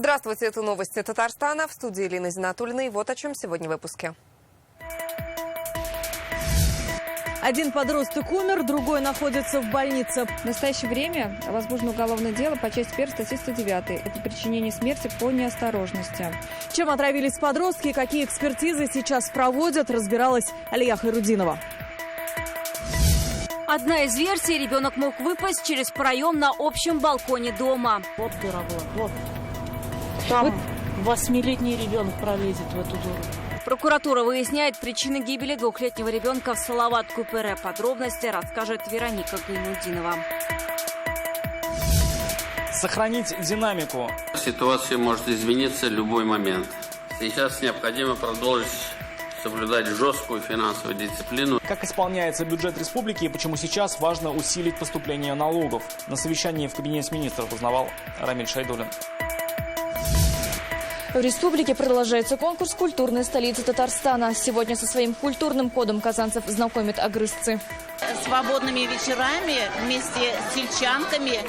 Здравствуйте, это новости Татарстана. В студии Елена Зинатульна. И вот о чем сегодня в выпуске. Один подросток умер, другой находится в больнице. В настоящее время возможно уголовное дело по части 1 статьи 109. Это причинение смерти по неосторожности. Чем отравились подростки, какие экспертизы сейчас проводят, разбиралась Алия Хайрудинова. Одна из версий – ребенок мог выпасть через проем на общем балконе дома. Вот дыра была, вот. Там 8-летний ребенок пролезет в эту дыру. Прокуратура выясняет причины гибели двухлетнего ребенка в Салават-Купере. Подробности расскажет Вероника Гайнудинова. Сохранить динамику. Ситуация может измениться в любой момент. Сейчас необходимо продолжить соблюдать жесткую финансовую дисциплину. Как исполняется бюджет республики и почему сейчас важно усилить поступление налогов? На совещании в кабинете министров узнавал Рамиль Шайдуллин. В республике продолжается конкурс «Культурная столица Татарстана». Сегодня со своим культурным кодом казанцев знакомят агрызцы. Свободными вечерами вместе с сельчанками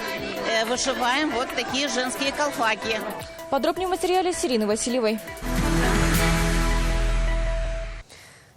вышиваем вот такие женские колпаки. Подробнее в материале с Ириной Васильевой.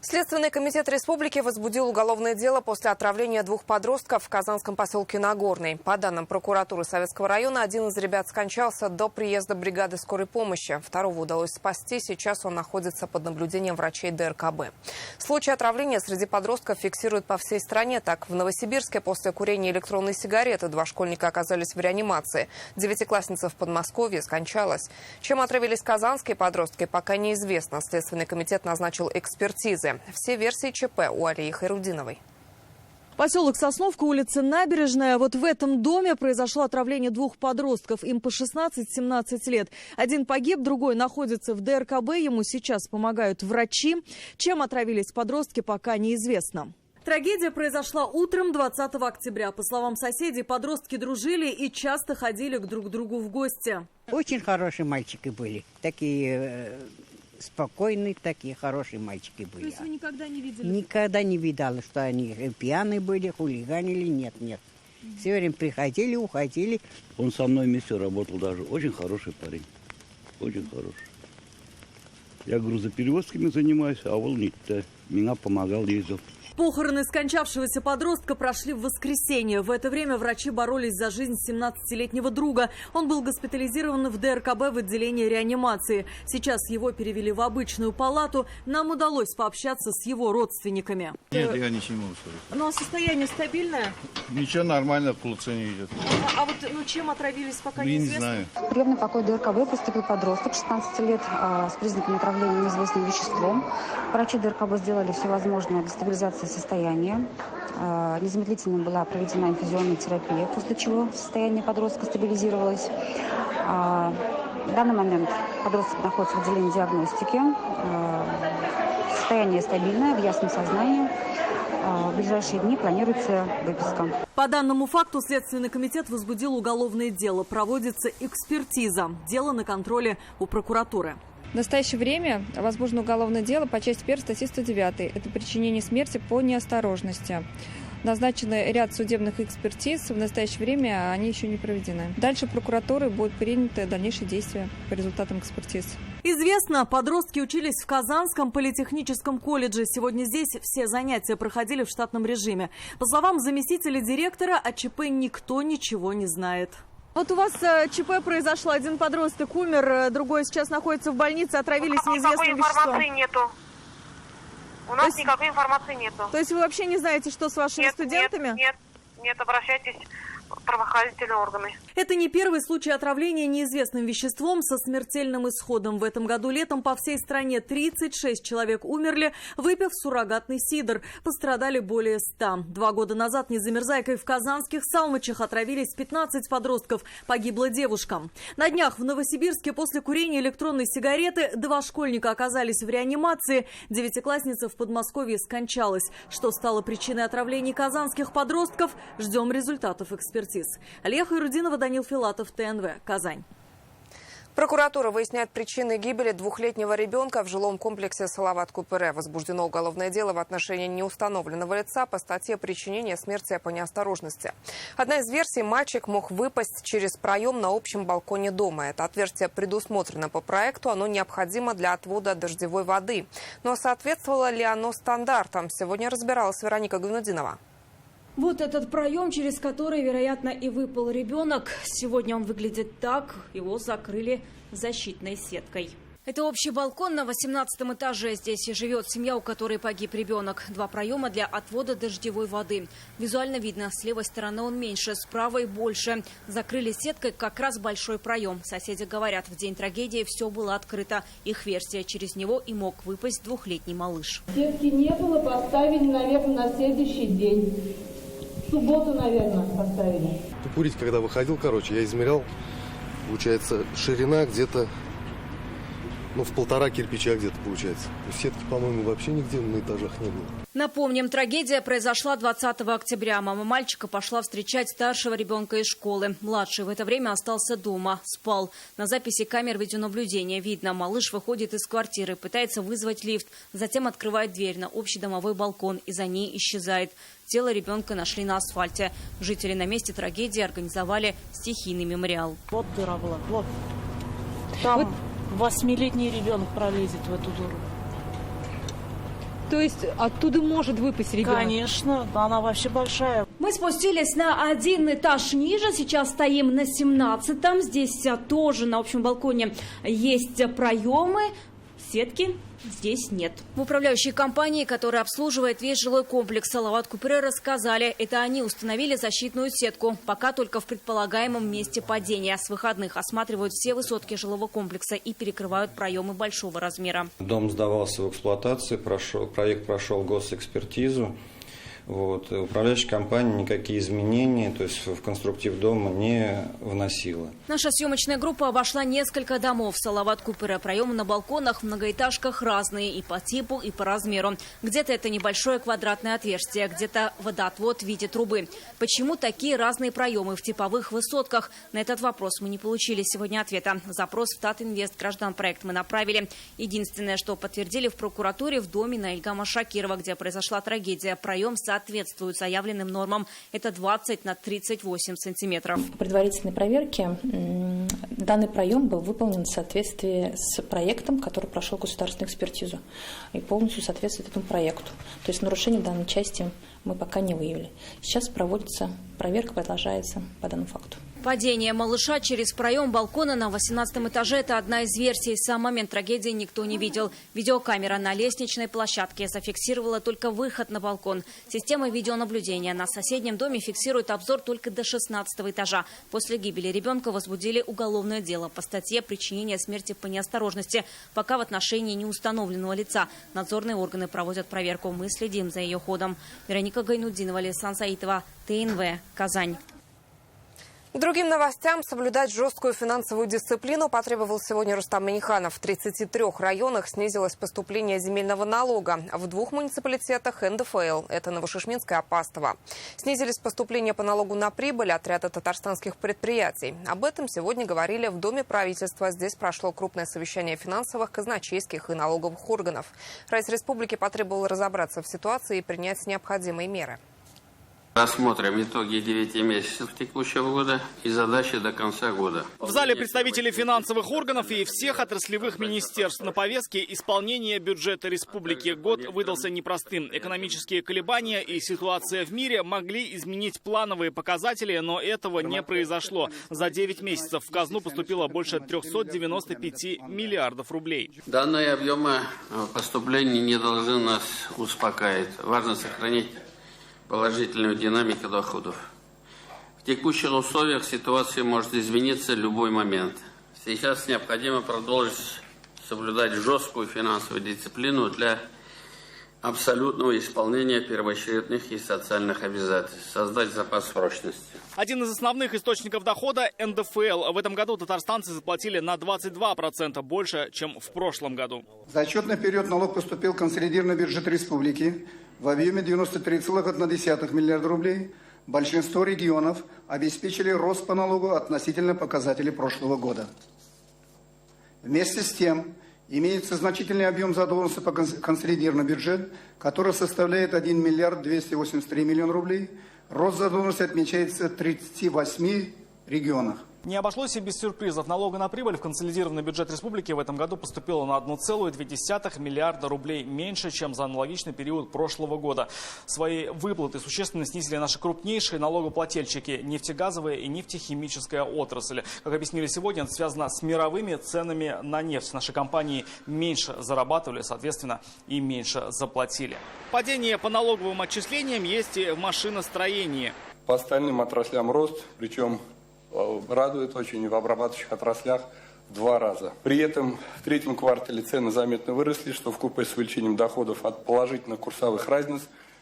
Следственный комитет республики возбудил уголовное дело после отравления двух подростков в казанском поселке Нагорный. По данным прокуратуры Советского района, один из ребят скончался до приезда бригады скорой помощи. Второго удалось спасти. Сейчас он находится под наблюдением врачей ДРКБ. Случаи отравления среди подростков фиксируют по всей стране. Так, в Новосибирске после курения электронной сигареты два школьника оказались в реанимации. Девятиклассница в Подмосковье скончалась. Чем отравились казанские подростки, пока неизвестно. Следственный комитет назначил экспертизы. Все версии ЧП у Алии Хайрудиновой. Поселок Сосновка, улица Набережная. Вот в этом доме произошло отравление двух подростков. Им по 16-17 лет. Один погиб, другой находится в ДРКБ. Ему сейчас помогают врачи. Чем отравились подростки, пока неизвестно. Трагедия произошла утром 20 октября. По словам соседей, подростки дружили и часто ходили друг к другу в гости. Очень хорошие мальчики были. Такие спокойные, такие хорошие мальчики были. То есть вы никогда не видели? Никогда не видала, что они пьяные были, хулиганили. Нет. Все время приходили, уходили. Он со мной вместе работал даже. Очень хороший парень. Очень хороший. Я грузоперевозками занимаюсь, а он меня помогал, ездил. Похороны скончавшегося подростка прошли в воскресенье. В это время врачи боролись за жизнь 17-летнего друга. Он был госпитализирован в ДРКБ в отделении реанимации. Сейчас его перевели в обычную палату. Нам удалось пообщаться с его родственниками. Нет, я ничего не могу сказать. Ну а состояние стабильное? Ничего, нормально, к улучшению идет. А вот чем отравились, пока неизвестно? Не знаю. В приемный покой ДРКБ поступил подросток 16 лет с признаками отравления неизвестным веществом. Врачи ДРКБ сделали все возможное для стабилизации состояния. Незамедлительно была проведена инфузионная терапия, после чего состояние подростка стабилизировалось. В данный момент подросток находится в отделении диагностики. Состояние стабильное, в ясном сознании. В ближайшие дни планируется выписка. По данному факту Следственный комитет возбудил уголовное дело. Проводится экспертиза. Дело на контроле у прокуратуры. В настоящее время возможно уголовное дело по части 1 статьи 109. Это причинение смерти по неосторожности. Назначены ряд судебных экспертиз. В настоящее время они еще не проведены. Дальше прокуратурой будут приняты дальнейшие действия по результатам экспертиз. Известно, подростки учились в Казанском политехническом колледже. Сегодня здесь все занятия проходили в штатном режиме. По словам заместителя директора, о ЧП никто ничего не знает. Вот у вас ЧП произошло, один подросток умер, другой сейчас находится в больнице, отравились неизвестным веществом. Никакой информации нету. У нас никакой информации нету. То есть вы вообще не знаете, что с вашими студентами? Нет, обращайтесь в правоохранительные органы. Это не первый случай отравления неизвестным веществом со смертельным исходом. В этом году летом по всей стране 36 человек умерли, выпив суррогатный сидр. Пострадали более 100. 2 года назад незамерзайкой в казанских Салмычах отравились 15 подростков. Погибла девушка. На днях в Новосибирске после курения электронной сигареты 2 школьника оказались в реанимации. Девятиклассница в Подмосковье скончалась. Что стало причиной отравления казанских подростков? Ждем результатов экспертиз. Алия Хайрудинова, Данил Филатов, ТНВ, Казань. Прокуратура выясняет причины гибели двухлетнего ребенка в жилом комплексе Салават-Купере. Возбуждено уголовное дело в отношении неустановленного лица по статье «Причинение смерти по неосторожности». Одна из версий – мальчик мог выпасть через проем на общем балконе дома. Это отверстие предусмотрено по проекту, оно необходимо для отвода дождевой воды. Но соответствовало ли оно стандартам? Сегодня разбиралась Вероника Гайнудинова. Вот этот проем, через который, вероятно, и выпал ребенок. Сегодня он выглядит так. Его закрыли защитной сеткой. Это общий балкон на 18 этаже. Здесь и живет семья, у которой погиб ребенок. Два проема для отвода дождевой воды. Визуально видно, с левой стороны он меньше, с правой больше. Закрыли сеткой как раз большой проем. Соседи говорят, в день трагедии все было открыто. Их версия, через него и мог выпасть двухлетний малыш. Сетки не было, поставили, наверное, на следующий день. В субботу, наверное, поставили. Курить, когда выходил, я измерял, получается, ширина где-то, в 1,5 кирпича где-то получается. Сетки, по-моему, вообще нигде на этажах не было. Напомним, трагедия произошла 20 октября. Мама мальчика пошла встречать старшего ребенка из школы. Младший в это время остался дома, спал. На записи камер видеонаблюдения видно, малыш выходит из квартиры, пытается вызвать лифт, затем открывает дверь на общий домовой балкон и за ней исчезает. Тело ребенка нашли на асфальте. Жители на месте трагедии организовали стихийный мемориал. Вот дыра была, вот. Там 8-летний ребенок пролезет в эту дыру. То есть оттуда может выпасть ребенок? Конечно, она вообще большая. Мы спустились на один этаж ниже, сейчас стоим на 17-м. Здесь тоже на общем балконе есть проемы, сетки здесь нет. В управляющей компании, которая обслуживает весь жилой комплекс Салават-Купере, рассказали, это они установили защитную сетку. Пока только в предполагаемом месте падения. С выходных осматривают все высотки жилого комплекса и перекрывают проемы большого размера. Дом сдавался в эксплуатацию, проект прошел госэкспертизу. Управляющая компания никакие изменения, то есть в конструктив дома, не вносила. Наша съемочная группа обошла несколько домов Салават-Купере. Проемы на балконах в многоэтажках разные и по типу, и по размеру. Где-то это небольшое квадратное отверстие, где-то водоотвод в виде трубы. Почему такие разные проемы в типовых высотках? На этот вопрос мы не получили сегодня ответа. Запрос в Татинвест гражданпроект мы направили. Единственное, что подтвердили в прокуратуре, в доме на Ильгама Шакирова, где произошла трагедия, проем соответствует заявленным нормам. Это 20 на 38 сантиметров. По предварительной проверке данный проем был выполнен в соответствии с проектом, который прошел государственную экспертизу и полностью соответствует этому проекту. То есть нарушений в данной части мы пока не выявили. Сейчас проводится проверка, продолжается по данному факту. Падение малыша через проем балкона на 18 этаже – это одна из версий. Сам момент трагедии никто не видел. Видеокамера на лестничной площадке зафиксировала только выход на балкон. Система видеонаблюдения на соседнем доме фиксирует обзор только до 16 этажа. После гибели ребенка возбудили уголовное дело по статье «Причинение смерти по неосторожности». Пока в отношении неустановленного лица. Надзорные органы проводят проверку. Мы следим за ее ходом. Вероника Гайнудинова, Лейсан Саитова, ТНВ, Казань. К другим новостям соблюдать жесткую финансовую дисциплину потребовал сегодня Рустам Минниханов. В 33 районах снизилось поступление земельного налога. В 2 муниципалитетах НДФЛ – это Новошишминск и Апастово. Снизились поступления по налогу на прибыль от ряда татарстанских предприятий. Об этом сегодня говорили в Доме правительства. Здесь прошло крупное совещание финансовых, казначейских и налоговых органов. Райс республики потребовал разобраться в ситуации и принять необходимые меры. Рассмотрим итоги 9 месяцев текущего года и задачи до конца года. В зале представители финансовых органов и всех отраслевых министерств. На повестке исполнение бюджета республики. Год выдался непростым. Экономические колебания и ситуация в мире могли изменить плановые показатели, но этого не произошло. За 9 месяцев в казну поступило больше 395 миллиардов рублей. Данные объемы поступлений не должны нас успокаивать. Важно сохранить положительную динамику доходов. В текущих условиях ситуация может измениться в любой момент. Сейчас необходимо продолжить соблюдать жесткую финансовую дисциплину для абсолютного исполнения первоочередных и социальных обязательств, создать запас прочности. Один из основных источников дохода – НДФЛ. В этом году татарстанцы заплатили на 22% больше, чем в прошлом году. За отчетный период налог поступил в консолидированный бюджет республики в объеме 93,1 миллиарда рублей. Большинство регионов обеспечили рост по налогу относительно показателей прошлого года. Вместе с тем, имеется значительный объем задолженности по консолидированному бюджету, который составляет 1 миллиард 283 миллиона рублей. Рост задолженности отмечается в 38 регионах. Не обошлось и без сюрпризов. Налога на прибыль в консолидированный бюджет республики в этом году поступило на 1,2 миллиарда рублей меньше, чем за аналогичный период прошлого года. Свои выплаты существенно снизили наши крупнейшие налогоплательщики – нефтегазовая и нефтехимическая отрасль. Как объяснили сегодня, это связано с мировыми ценами на нефть. Наши компании меньше зарабатывали, соответственно, и меньше заплатили. Падение по налоговым отчислениям есть и в машиностроении. По остальным отраслям рост, причем радует очень в обрабатывающих отраслях в 2 раза. При этом в третьем квартале цены заметно выросли, что вкупе с увеличением доходов от положительных курсовых разниц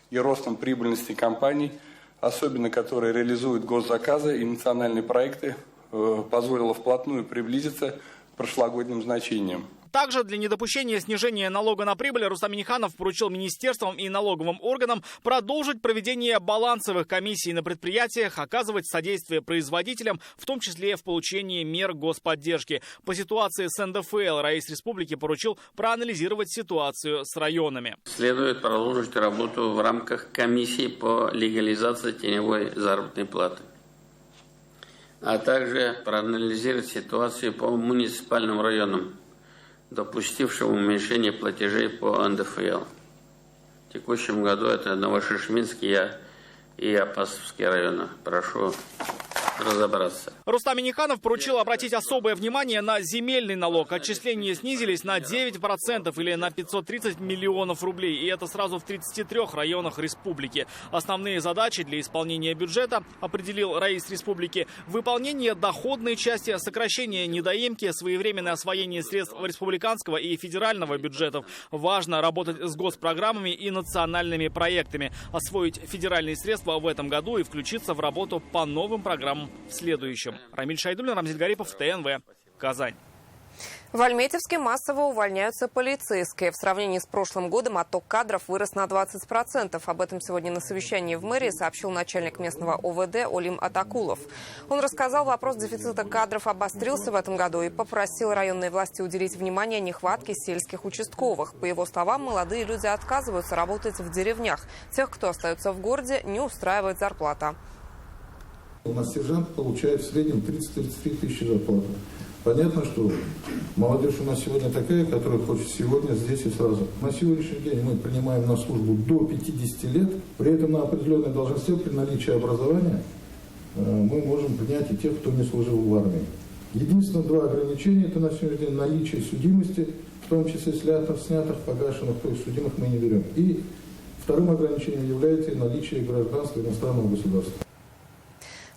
и ростом прибыльности компаний, особенно которые реализуют госзаказы и национальные проекты, позволило вплотную приблизиться к прошлогодним значениям. Также для недопущения снижения налога на прибыль Рустам Минниханов поручил министерствам и налоговым органам продолжить проведение балансовых комиссий на предприятиях, оказывать содействие производителям, в том числе в получении мер господдержки. По ситуации с НДФЛ Раис Республики поручил проанализировать ситуацию с районами. Следует продолжить работу в рамках комиссии по легализации теневой заработной платы, а также проанализировать ситуацию по муниципальным районам, допустившим уменьшение платежей по НДФЛ. В текущем году это Новошишминский и Апасовский районы. Прошу разобраться. Рустам Минниханов поручил обратить особое внимание на земельный налог. Отчисления снизились на 9% или на 530 миллионов рублей. И это сразу в 33 районах республики. Основные задачи для исполнения бюджета определил Раис Республики: выполнение доходной части, сокращение недоимки, своевременное освоение средств республиканского и федерального бюджетов. Важно работать с госпрограммами и национальными проектами, освоить федеральные средства в этом году и включиться в работу по новым программам в следующем. Рамиль Шайдуллин, Рамзиль Гарипов, ТНВ, Казань. В Альметьевске массово увольняются полицейские. В сравнении с прошлым годом отток кадров вырос на 20%. Об этом сегодня на совещании в мэрии сообщил начальник местного ОВД Олим Атакулов. Он рассказал, вопрос дефицита кадров обострился в этом году и попросил районные власти уделить внимание нехватке сельских участковых. По его словам, молодые люди отказываются работать в деревнях. Тех, кто остается в городе, не устраивает зарплата. У нас сержант получает в среднем 30-33 тысячи зарплаты. Понятно, что молодежь у нас сегодня такая, которая хочет сегодня, здесь и сразу. На сегодняшний день мы принимаем на службу до 50 лет. При этом на определенной должности при наличии образования мы можем принять и тех, кто не служил в армии. Единственное 2 ограничения – это на сегодняшний день наличие судимости, в том числе снятых, погашенных, то есть судимых мы не берем. И вторым ограничением является наличие гражданства иностранного государства.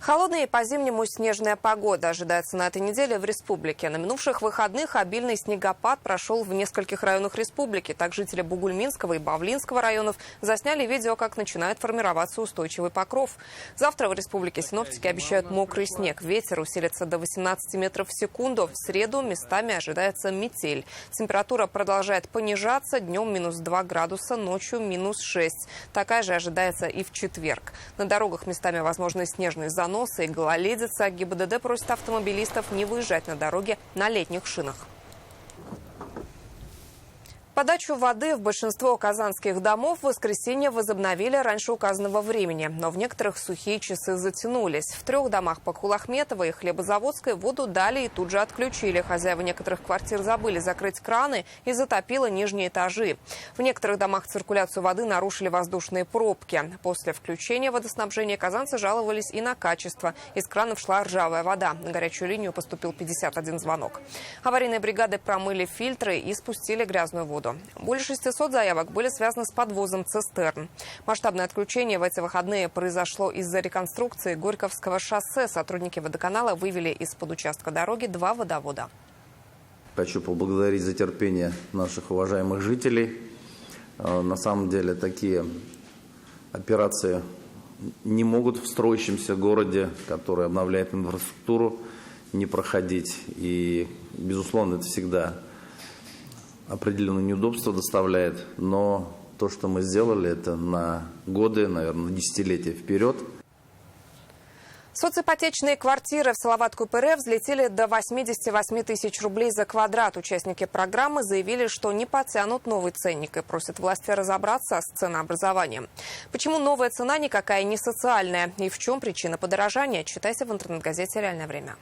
Холодная и по-зимнему снежная погода ожидается на этой неделе в республике. На минувших выходных обильный снегопад прошел в нескольких районах республики. Так жители Бугульминского и Бавлинского районов засняли видео, как начинает формироваться устойчивый покров. Завтра в республике синоптики обещают мокрый снег. Ветер усилится до 18 метров в секунду. В среду местами ожидается метель. Температура продолжает понижаться. Днем минус 2 градуса, ночью минус 6. Такая же ожидается и в четверг. На дорогах местами возможны снежные заносы и гололедица. ГИБДД просит автомобилистов не выезжать на дороге на летних шинах. Подачу воды в большинство казанских домов в воскресенье возобновили раньше указанного времени, но в некоторых сухие часы затянулись. В 3 домах по Кулахметовой и Хлебозаводской воду дали и тут же отключили. Хозяева некоторых квартир забыли закрыть краны и затопило нижние этажи. В некоторых домах циркуляцию воды нарушили воздушные пробки. После включения водоснабжения казанцы жаловались и на качество. Из кранов шла ржавая вода. На горячую линию поступил 51 звонок. Аварийные бригады промыли фильтры и спустили грязную воду. Более 600 заявок были связаны с подвозом цистерн. Масштабное отключение в эти выходные произошло из-за реконструкции Горьковского шоссе. Сотрудники водоканала вывели из-под участка дороги 2 водовода. Хочу поблагодарить за терпение наших уважаемых жителей. На самом деле такие операции не могут в строящемся городе, который обновляет инфраструктуру, не проходить. И, безусловно, это всегда определенные неудобства доставляет, но то, что мы сделали, это на годы, наверное, на десятилетия вперед. Соципотечные квартиры в Салават-Купыре взлетели до 88 тысяч рублей за квадрат. Участники программы заявили, что не потянут новый ценник и просят власти разобраться с ценообразованием. Почему новая цена никакая не социальная и в чем причина подорожания, читайте в интернет-газете «Реальное время».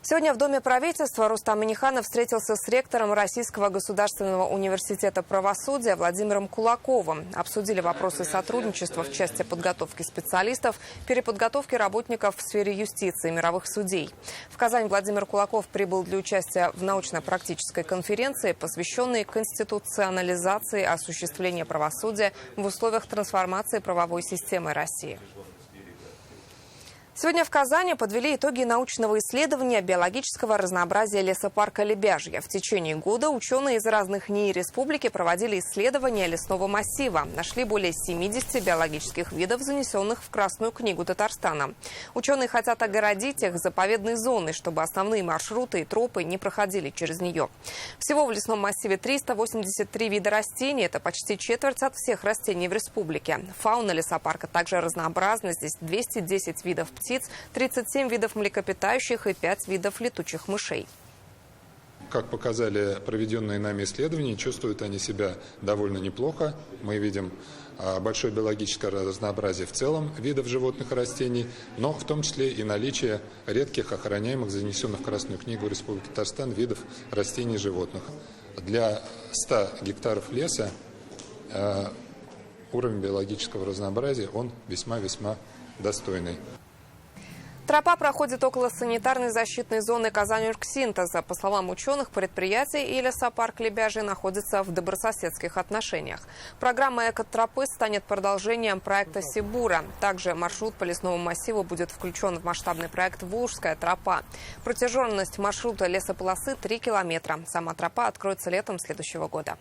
Сегодня в Доме правительства Рустам Минниханов встретился с ректором Российского государственного университета правосудия Владимиром Кулаковым. Обсудили вопросы сотрудничества в части подготовки специалистов, переподготовки работников в сфере юстиции и мировых судей. В Казань Владимир Кулаков прибыл для участия в научно-практической конференции, посвященной конституционализации осуществления правосудия в условиях трансформации правовой системы России. Сегодня в Казани подвели итоги научного исследования биологического разнообразия лесопарка Лебяжье. В течение года ученые из разных НИИ республики проводили исследования лесного массива. Нашли более 70 биологических видов, занесенных в Красную книгу Татарстана. Ученые хотят огородить их заповедной зоной, чтобы основные маршруты и тропы не проходили через нее. Всего в лесном массиве 383 вида растений. Это почти четверть от всех растений в республике. Фауна лесопарка также разнообразна. Здесь 210 видов птиц, 37 видов млекопитающих и 5 видов летучих мышей. Как показали проведенные нами исследования, чувствуют они себя довольно неплохо. Мы видим большое биологическое разнообразие в целом видов животных и растений, но в том числе и наличие редких, охраняемых, занесенных в Красную книгу Республики Татарстан видов растений и животных. Для 100 гектаров леса уровень биологического разнообразия он весьма-весьма достойный. Тропа проходит около санитарной защитной зоны Казань-Оргсинтеза. По словам ученых, предприятие и лесопарк Лебяжье находятся в добрососедских отношениях. Программа «Экотропы» станет продолжением проекта «Сибура». Также маршрут по лесному массиву будет включен в масштабный проект «Волжская тропа». Протяженность маршрута лесополосы 3 километра. Сама тропа откроется летом следующего года.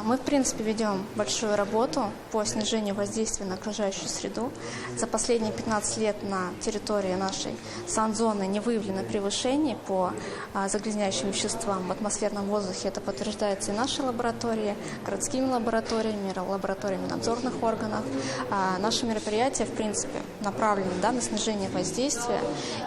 Мы, в принципе, ведем большую работу по снижению воздействия на окружающую среду. За последние 15 лет на территории нашей санзоны не выявлено превышений по загрязняющим веществам в атмосферном воздухе. Это подтверждается и нашей лабораторией, городскими лабораториями, лабораториями надзорных органов. Наши мероприятия, в принципе, направлены на снижение воздействия.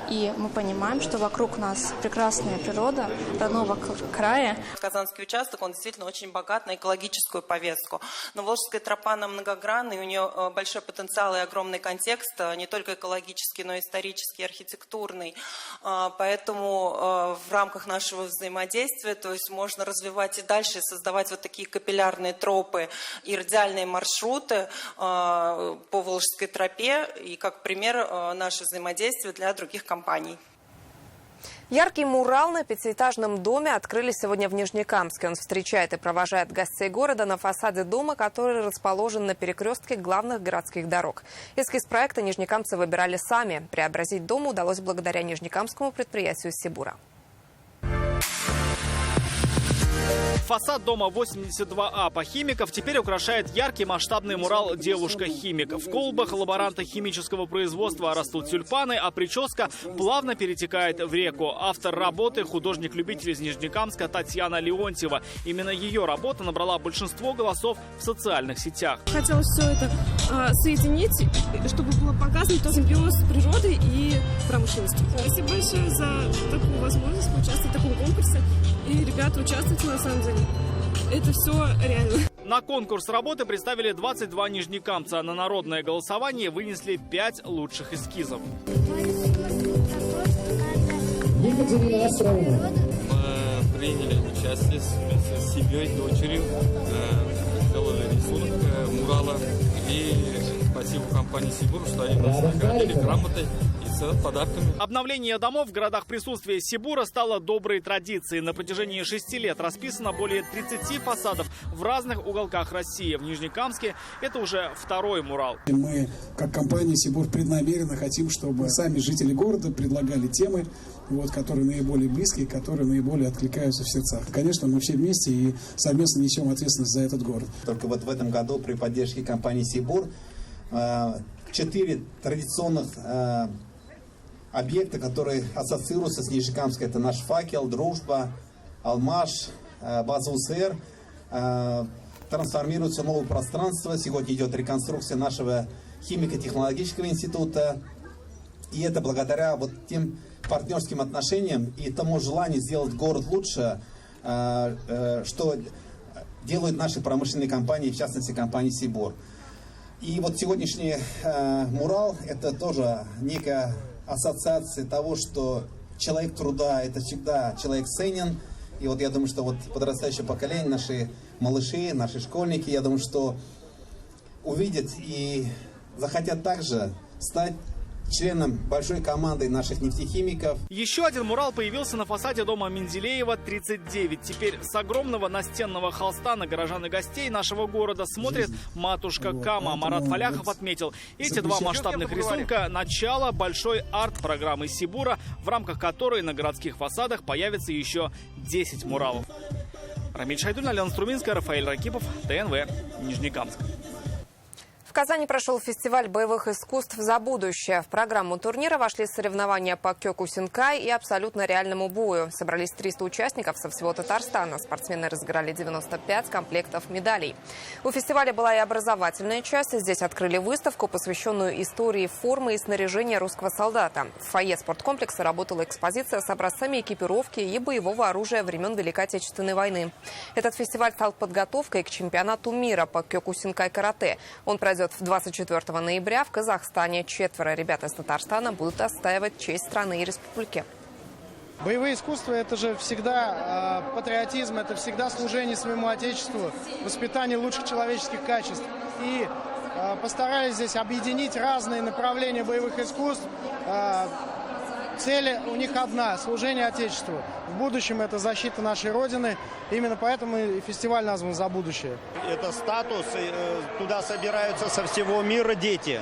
И мы понимаем, что вокруг нас прекрасная природа родного края. Казанский участок, он действительно очень богат на экологическую повестку. Но Волжская тропа, она многогранна, и у нее большой потенциал и огромный контекст, не только экологический, но и исторический, архитектурный. Поэтому в рамках нашего взаимодействия, то есть можно развивать и дальше, создавать вот такие капиллярные тропы и радиальные маршруты по Волжской тропе, и как пример наше взаимодействие для других компаний. Яркий мурал на 5-этажном доме открыли сегодня в Нижнекамске. Он встречает и провожает гостей города на фасаде дома, который расположен на перекрестке главных городских дорог. Эскиз проекта нижнекамцы выбирали сами. Преобразить дом удалось благодаря нижнекамскому предприятию «Сибура». Фасад дома 82А по Химиков теперь украшает яркий масштабный мурал «Девушка-химик». В колбах лаборанта химического производства растут тюльпаны, а прическа плавно перетекает в реку. Автор работы – художник-любитель из Нижнекамска Татьяна Леонтьева. Именно ее работа набрала большинство голосов в социальных сетях. Хотелось все это соединить, чтобы было показано симбиоз природы и промышленности. Спасибо большое за такую возможность поучаствовать в таком конкурсе. И ребята, участвуйте на самом деле. Это все реально. На конкурс работы представили 22 нижнекамца. На народное голосование вынесли 5 лучших эскизов. Мы приняли участие вместе с семьей, дочерью. Сделали рисунок мурала. И спасибо компании «Сибур», что они нас наградили грамотой и подарками. Обновление домов в городах присутствия «Сибура» стало доброй традицией. На протяжении 6 лет расписано более 30 фасадов в разных уголках России. В Нижнекамске это уже второй мурал. Мы, как компания «Сибур», преднамеренно хотим, чтобы сами жители города предлагали темы, которые наиболее близкие, которые наиболее откликаются в сердцах. Конечно, мы все вместе и совместно несем ответственность за этот город. Только вот в этом году при поддержке компании «Сибур» 4 традиционных объекта, которые ассоциируются с Нижнекамской. Это наш факел, дружба, Алмаш, база УСР. Трансформируется в новое пространство. Сегодня идет реконструкция нашего химико-технологического института. И это благодаря вот тем партнерским отношениям и тому желанию сделать город лучше, что делают наши промышленные компании, в частности компания «Сибур». И вот сегодняшний мурал – это тоже некая ассоциация того, что человек труда – это всегда человек ценен. И вот я думаю, что вот подрастающее поколение, наши малыши, наши школьники, я думаю, что увидят и захотят также стать членом большой команды наших нефтехимиков. Еще один мурал появился на фасаде дома Менделеева, 39. Теперь с огромного настенного холста на горожан и гостей нашего города смотрит матушка Кама. Марат Фаляхов отметил, эти два масштабных рисунка – начало большой арт-программы Сибура, в рамках которой на городских фасадах появится еще 10 муралов. Рамиль Шайдуллин, Алена Струминская, Рафаэль Ракипов, ТНВ, Нижнекамск. В Казани прошел фестиваль боевых искусств «За будущее». В программу турнира вошли соревнования по кёкусинкай и абсолютно реальному бою. Собрались 300 участников со всего Татарстана. Спортсмены разыграли 95 комплектов медалей. У фестиваля была и образовательная часть. Здесь открыли выставку, посвященную истории формы и снаряжения русского солдата. В фойе спорткомплекса работала экспозиция с образцами экипировки и боевого оружия времен Великой Отечественной войны. Этот фестиваль стал подготовкой к чемпионату мира по кёкусинкай-карате. Он пройдет в 24 ноября в Казахстане. 4 ребят из Татарстана будут отстаивать честь страны и республики. Боевые искусства – это же всегда патриотизм, это всегда служение своему Отечеству, воспитание лучших человеческих качеств. И постарались здесь объединить разные направления боевых искусств. Цель у них одна – служение Отечеству. В будущем это защита нашей Родины. Именно поэтому и фестиваль назван «За будущее». Это статус, туда собираются со всего мира дети.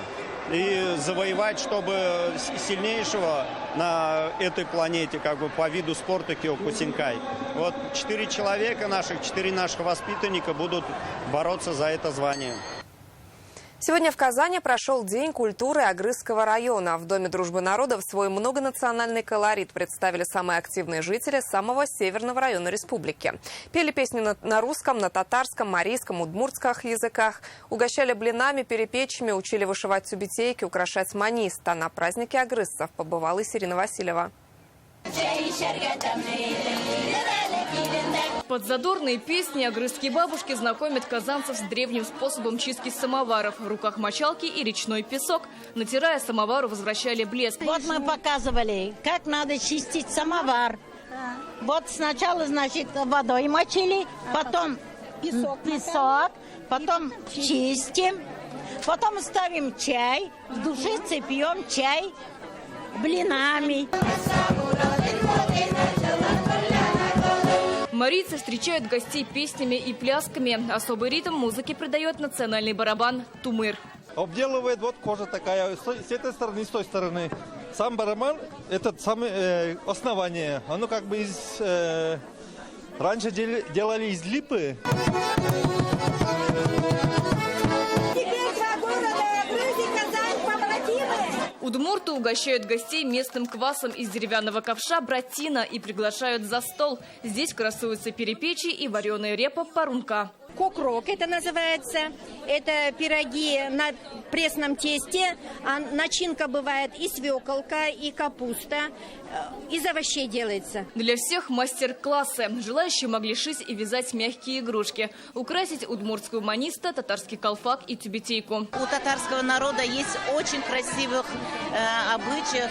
И завоевать, чтобы сильнейшего на этой планете, как бы по виду спорта кёкусинкай. Вот 4 человека наших, 4 наших воспитанника будут бороться за это звание. Сегодня в Казани прошел День культуры Агрызского района. В Доме дружбы народов свой многонациональный колорит представили самые активные жители самого северного района республики. Пели песни на русском, на татарском, марийском, удмуртских языках. Угощали блинами, перепечами, учили вышивать тюбетейки, украшать манист. А на празднике агрызцев побывала и Ирина Васильева. Под задорные песни агрызские бабушки знакомят казанцев с древним способом чистки самоваров. В руках мочалки и речной песок. Натирая самовару, возвращали блеск. Вот мы показывали, как надо чистить самовар. Вот сначала, значит, водой мочили, потом песок, потом чистим, потом ставим чай, в душице пьем чай блинами. Марийцы встречают гостей песнями и плясками. Особый ритм музыки придает национальный барабан «Тумыр». Обделывает вот кожа такая, с этой стороны, с той стороны. Сам барабан, это самое основание. Оно как бы раньше делали из липы. Удмурты угощают гостей местным квасом из деревянного ковша братина и приглашают за стол. Здесь красуются перепечи и вареная репа парунка. Кокрок это называется. Это пироги на пресном тесте. А начинка бывает и свеколка, и капуста. Из овощей делается. Для всех мастер-классы. Желающие могли шить и вязать мягкие игрушки. Украсить удмуртскую маниста, татарский колфак и тюбетейку. У татарского народа есть очень красивых обычаев,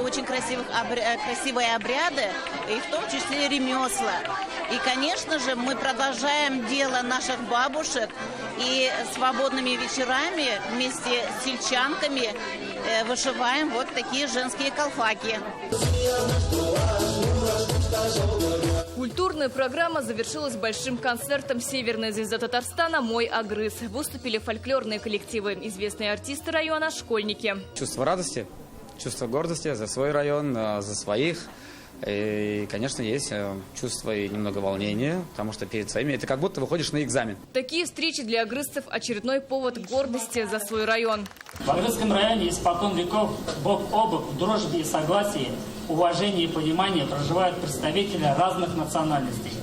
очень красивые обряды, и в том числе ремесла. И, конечно же, мы продолжаем дело наших бабушек и свободными вечерами вместе с сельчанками вышиваем вот такие женские колфаки. Культурная программа завершилась большим концертом «Северная звезда Татарстана. Мой агрыз». Выступили фольклорные коллективы, известные артисты района, школьники. Чувство радости, чувство гордости за свой район, за своих. И, конечно, есть чувство и немного волнения, потому что перед своими это как будто выходишь на экзамен. Такие встречи для агрызцев – очередной повод гордости за свой район. В Агрызском районе испокон веков бок о бок в дружбе и согласии, уважении и понимании проживают представители разных национальностей.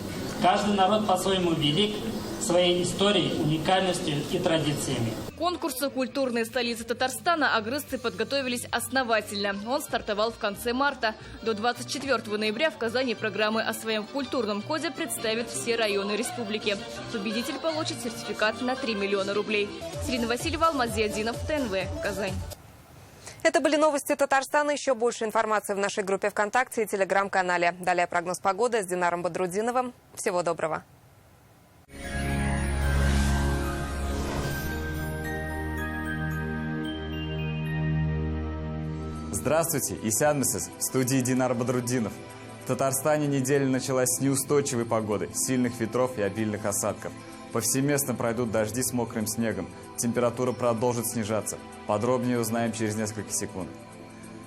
Каждый народ по-своему велик своей историей, уникальностью и традициями. конкурсу «Культурная столица Татарстана» агрызцы подготовились основательно. Он стартовал в конце марта. До 24 ноября в Казани программы о своем культурном коде представят все районы республики. Победитель получит сертификат на 3 миллиона рублей. Ирина Васильева, Алмаз Зиадинов, ТНВ, Казань. Это были новости Татарстана. Еще больше информации в нашей группе ВКонтакте и телеграм-канале. Далее прогноз погоды с Динаром Бодрудиновым. Всего доброго. Здравствуйте, Исянмисес, в студии Динар Бодрудинов. В Татарстане неделя началась с неустойчивой погоды, сильных ветров и обильных осадков. Повсеместно пройдут дожди с мокрым снегом. Температура продолжит снижаться. Подробнее узнаем через несколько секунд.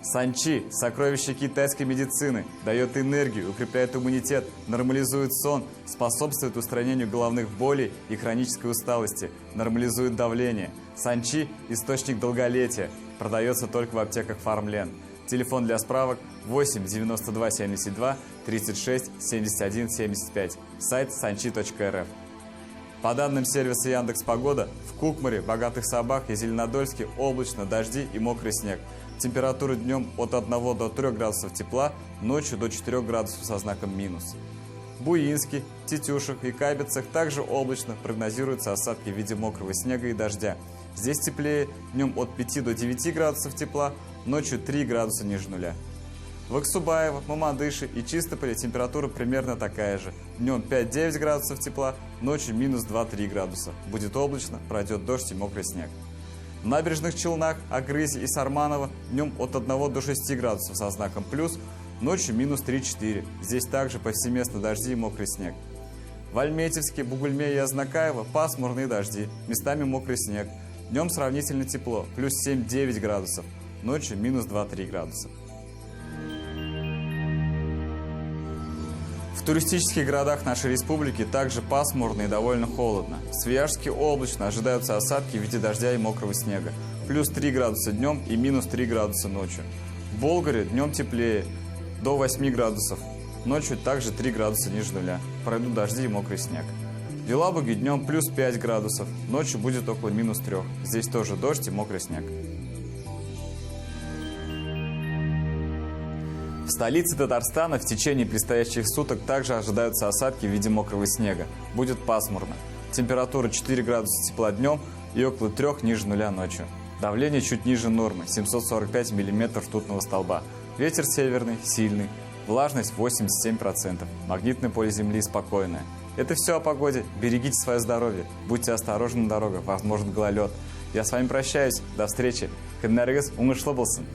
Санчи – сокровище китайской медицины. Дает энергию, укрепляет иммунитет, нормализует сон, способствует устранению головных болей и хронической усталости, нормализует давление. Санчи – источник долголетия. Продается только в аптеках Фармлен. Телефон для справок 8 92 72 36 71 75. Сайт sanchi.rf. По данным сервиса Яндекс.Погода, в Кукмаре, Богатых Собах и Зеленодольске облачно, дожди и мокрый снег. Температура днем от 1 до 3 градусов тепла, ночью до 4 градусов со знаком минус. В Буинске, Тетюшах и Кабицах также облачно, прогнозируются осадки в виде мокрого снега и дождя. Здесь теплее, днем от 5 до 9 градусов тепла, ночью 3 градуса ниже нуля. В Аксубаево, Мамадыше и Чистополе температура примерно такая же. Днем 5-9 градусов тепла, ночью минус 2-3 градуса. Будет облачно, пройдет дождь и мокрый снег. В Набережных Челнах, Агрызе и Сарманово днем от 1 до 6 градусов со знаком плюс, ночью минус 3-4. Здесь также повсеместно дожди и мокрый снег. В Альметьевске, Бугульме и Азнакаево пасмурные дожди, местами мокрый снег. Днем сравнительно тепло, плюс 7-9 градусов, ночью минус 2-3 градуса. В туристических городах нашей республики также пасмурно и довольно холодно. В Свияжске облачно, ожидаются осадки в виде дождя и мокрого снега. Плюс 3 градуса днем и минус 3 градуса ночью. В Болгаре днем теплее, до 8 градусов. Ночью также 3 градуса ниже нуля. Пройдут дожди и мокрый снег. В Елабуге днем плюс 5 градусов, ночью будет около минус 3. Здесь тоже дождь и мокрый снег. В столице Татарстана в течение предстоящих суток также ожидаются осадки в виде мокрого снега. Будет пасмурно. Температура 4 градуса тепла днем и около 3 ниже нуля ночью. Давление чуть ниже нормы, 745 мм ртутного столба. Ветер северный, сильный. Влажность 87%. Магнитное поле Земли спокойное. Это все о погоде. Берегите свое здоровье. Будьте осторожны на дорогах, возможен гололед. Я с вами прощаюсь. До встречи. Каднаргыз, уңышлы болсын.